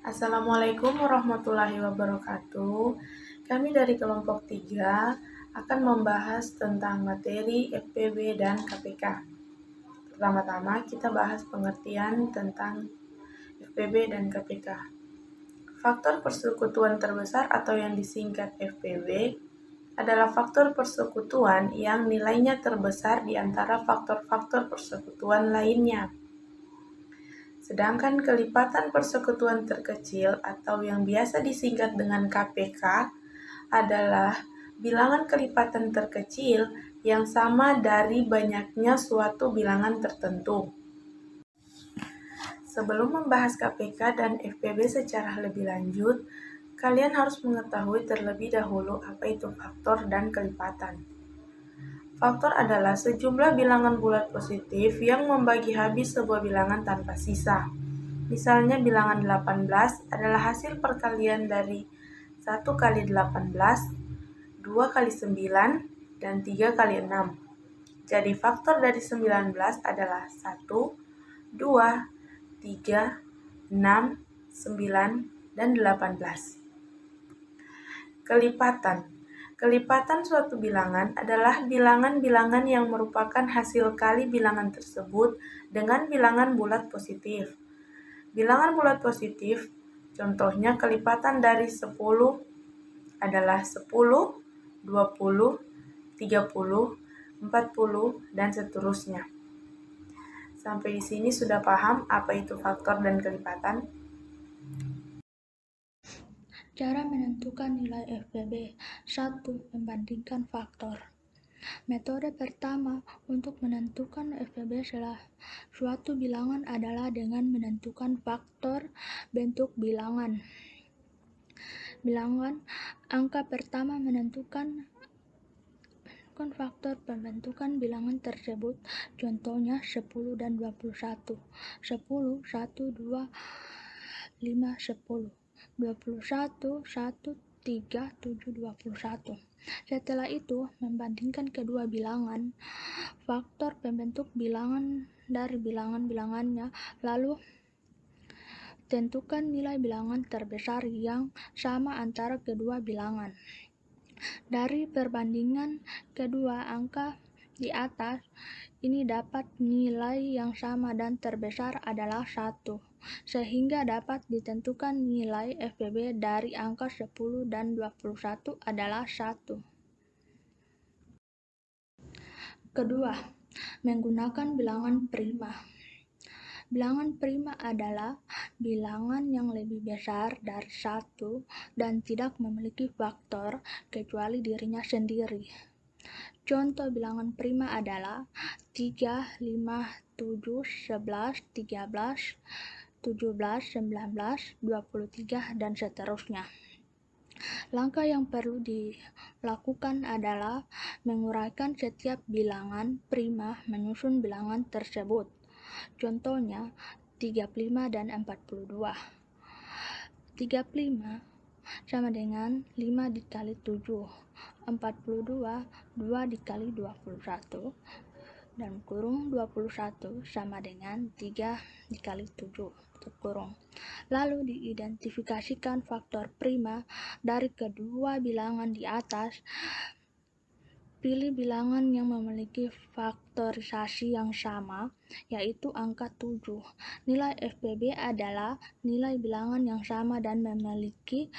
Assalamualaikum warahmatullahi wabarakatuh. Kami dari kelompok 3 akan membahas tentang materi FPB dan KPK. Pertama-tama kita bahas pengertian tentang FPB dan KPK. Faktor persekutuan terbesar atau yang disingkat FPB adalah faktor persekutuan yang nilainya terbesar di antara faktor-faktor persekutuan lainnya. Sedangkan kelipatan persekutuan terkecil atau yang biasa disingkat dengan KPK adalah bilangan kelipatan terkecil yang sama dari banyaknya suatu bilangan tertentu. Sebelum membahas KPK dan FPB secara lebih lanjut, kalian harus mengetahui terlebih dahulu apa itu faktor dan kelipatan. Faktor adalah sejumlah bilangan bulat positif yang membagi habis sebuah bilangan tanpa sisa. Misalnya bilangan 18 adalah hasil perkalian dari 1 kali 18, 2 kali 9, dan 3 kali 6. Jadi faktor dari 19 adalah 1, 2, 3, 6, 9, dan 18. Kelipatan suatu bilangan adalah bilangan-bilangan yang merupakan hasil kali bilangan tersebut dengan bilangan bulat positif. Bilangan bulat positif, contohnya kelipatan dari 10 adalah 10, 20, 30, 40, dan seterusnya. Sampai di sini sudah paham apa itu faktor dan kelipatan? Cara menentukan nilai FPB. 1. Membandingkan faktor. Metode pertama untuk menentukan FPB suatu bilangan adalah dengan menentukan faktor bentuk bilangan. Angka pertama menentukan faktor pembentukan bilangan tersebut, contohnya 10 dan 21. 10, 1, 2, 5, 10. 21, 1, 3, 7, 21. Setelah itu, membandingkan kedua bilangan, faktor pembentuk bilangan dari bilangan-bilangannya, lalu tentukan nilai bilangan terbesar yang sama antara kedua bilangan. Dari perbandingan kedua angka di atas, ini dapat nilai yang sama dan terbesar adalah 1, sehingga dapat ditentukan nilai FPB dari angka 10 dan 21 adalah 1. Kedua, menggunakan bilangan prima. Bilangan prima adalah bilangan yang lebih besar dari 1 dan tidak memiliki faktor kecuali dirinya sendiri. Contoh bilangan prima adalah 3, 5, 7, 11, 13, 17, 19, 23, dan seterusnya. Langkah yang perlu dilakukan adalah menguraikan setiap bilangan prima menyusun bilangan tersebut. Contohnya 35 dan 42. 35 sama dengan 5 dikali 7. 42, 2 dikali 21, dan kurung 21 sama dengan 3 dikali 7, kurung. Lalu diidentifikasikan faktor prima dari kedua bilangan di atas. Pilih bilangan yang memiliki faktorisasi yang sama, yaitu angka 7. Nilai FPB adalah nilai bilangan yang sama dan memiliki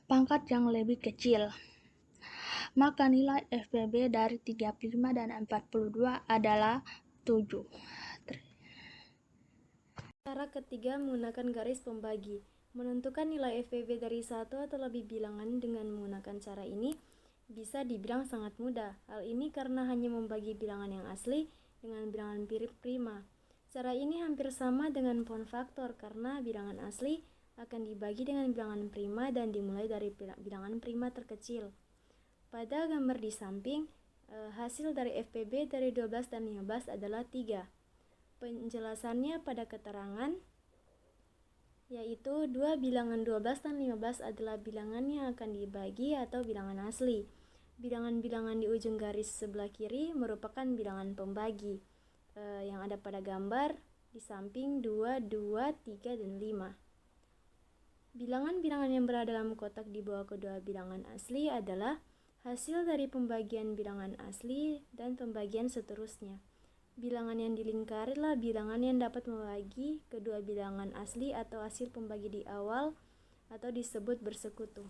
pangkat yang lebih kecil. Maka nilai FPB dari 35 dan 42 adalah 7. Cara ketiga menggunakan garis pembagi. Menentukan nilai FPB dari satu atau lebih bilangan dengan menggunakan cara ini bisa dibilang sangat mudah. Hal ini karena hanya membagi bilangan yang asli dengan bilangan prima. Cara ini hampir sama dengan pohon faktor karena bilangan asli akan dibagi dengan bilangan prima dan dimulai dari bilangan prima terkecil. Pada gambar di samping, hasil dari FPB dari 12 dan 15 adalah 3. Penjelasannya pada keterangan, yaitu dua bilangan 12 dan 15 adalah bilangan yang akan dibagi atau bilangan asli. Bilangan-bilangan di ujung garis sebelah kiri merupakan bilangan pembagi. Yang ada pada gambar di samping 2, 2, 3, dan 5. Bilangan-bilangan yang berada dalam kotak di bawah kedua bilangan asli adalah hasil dari pembagian bilangan asli dan pembagian seterusnya. Bilangan yang dilingkari adalah bilangan yang dapat membagi kedua bilangan asli atau hasil pembagi di awal atau disebut bersekutu.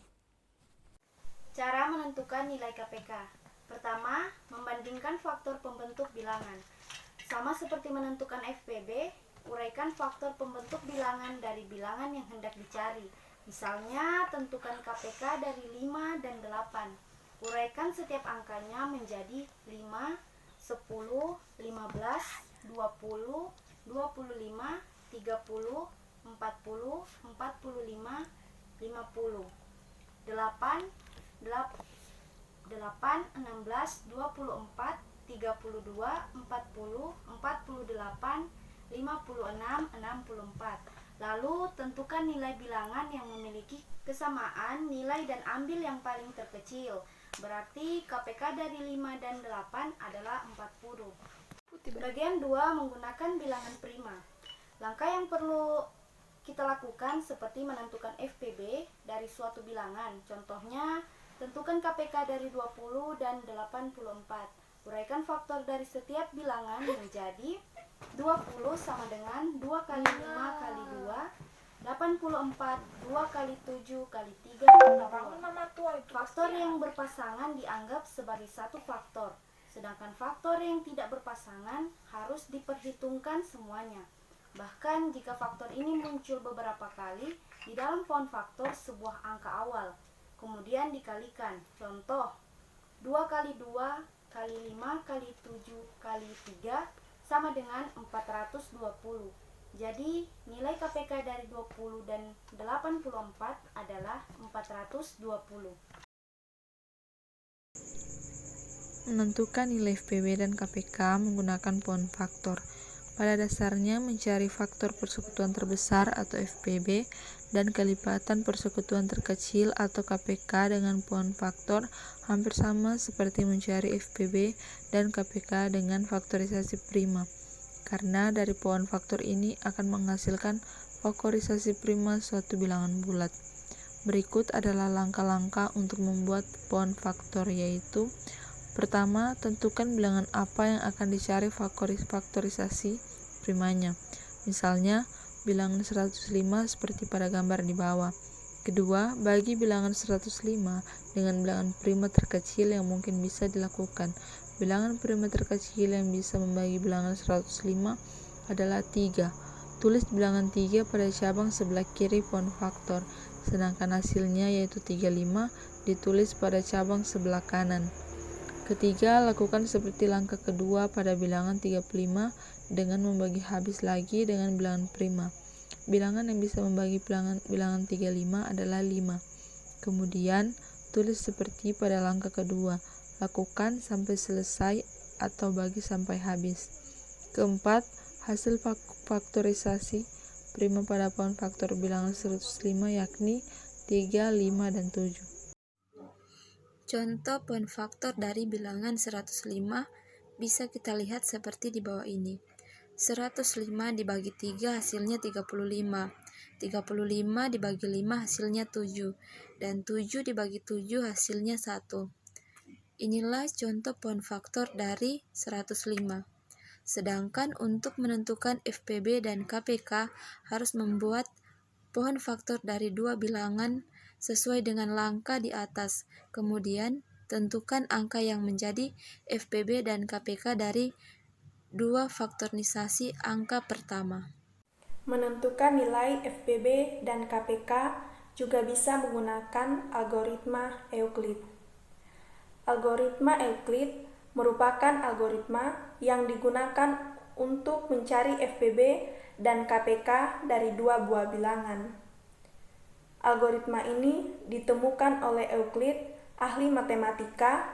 Cara menentukan nilai KPK. Pertama, membandingkan faktor pembentuk bilangan. Sama seperti menentukan FPB, uraikan faktor pembentuk bilangan dari bilangan yang hendak dicari. Misalnya, tentukan KPK dari 5 dan 8. Uraikan setiap angkanya menjadi 5, 10, 15, 20, 25, 30, 40, 45, 50. 8, 16, 24, 32, 40, 48, 56, 64. Lalu tentukan nilai bilangan yang memiliki kesamaan nilai dan ambil yang paling terkecil. Berarti KPK dari 5 dan 8 adalah 40. Bagian 2 menggunakan bilangan prima. Langkah yang perlu kita lakukan seperti menentukan FPB dari suatu bilangan. Contohnya, tentukan KPK dari 20 dan 84. Uraikan faktor dari setiap bilangan menjadi 20 sama dengan 2 kali 5 kali 2, 84, 2 kali 7 kali 3 kali 2. Faktor yang berpasangan dianggap sebagai satu faktor, sedangkan faktor yang tidak berpasangan harus diperhitungkan semuanya. Bahkan jika faktor ini muncul beberapa kali di dalam pohon faktor sebuah angka awal, kemudian dikalikan. Contoh, 2 kali 2 kali 5 kali 7 kali 3 sama dengan 420. Jadi, nilai KPK dari 20 dan 84 adalah 420. Menentukan nilai FPB dan KPK menggunakan pohon faktor. Pada dasarnya mencari faktor persekutuan terbesar atau FPB dan kelipatan persekutuan terkecil atau KPK dengan pohon faktor hampir sama seperti mencari FPB dan KPK dengan faktorisasi prima, karena dari pohon faktor ini akan menghasilkan faktorisasi prima suatu bilangan bulat. Berikut adalah langkah-langkah untuk membuat pohon faktor, yaitu: pertama, tentukan bilangan apa yang akan dicari faktorisasi primanya. Misalnya, bilangan 105 seperti pada gambar di bawah. Kedua, bagi bilangan 105 dengan bilangan prima terkecil yang mungkin bisa dilakukan. Bilangan prima terkecil yang bisa membagi bilangan 105 adalah 3. Tulis bilangan 3 pada cabang sebelah kiri pohon faktor, sedangkan hasilnya yaitu 35 ditulis pada cabang sebelah kanan. Ketiga, lakukan seperti langkah kedua pada bilangan 35 dengan membagi habis lagi dengan bilangan prima. Bilangan yang bisa membagi bilangan 35 adalah 5. Kemudian, tulis seperti pada langkah kedua. Lakukan sampai selesai atau bagi sampai habis. Keempat, hasil faktorisasi prima pada pohon faktor bilangan 105 yakni 3, 5, dan 7. Contoh pohon faktor dari bilangan 105 bisa kita lihat seperti di bawah ini. 105 dibagi 3 hasilnya 35. 35 dibagi 5 hasilnya 7. Dan 7 dibagi 7 hasilnya 1. Inilah contoh pohon faktor dari 105. Sedangkan untuk menentukan FPB dan KPK harus membuat pohon faktor dari dua bilangan sesuai dengan langkah di atas. Kemudian, tentukan angka yang menjadi FPB dan KPK dari dua faktorisasi angka pertama. Menentukan nilai FPB dan KPK juga bisa menggunakan algoritma Euclid. Algoritma Euclid merupakan algoritma yang digunakan untuk mencari FPB dan KPK dari dua buah bilangan. Algoritma ini ditemukan oleh Euclid, ahli matematika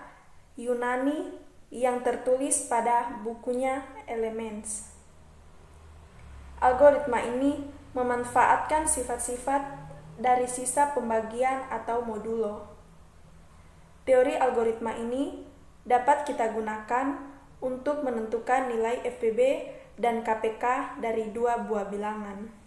Yunani yang tertulis pada bukunya Elements. Algoritma ini memanfaatkan sifat-sifat dari sisa pembagian atau modulo. Teori algoritma ini dapat kita gunakan untuk menentukan nilai FPB dan KPK dari dua buah bilangan.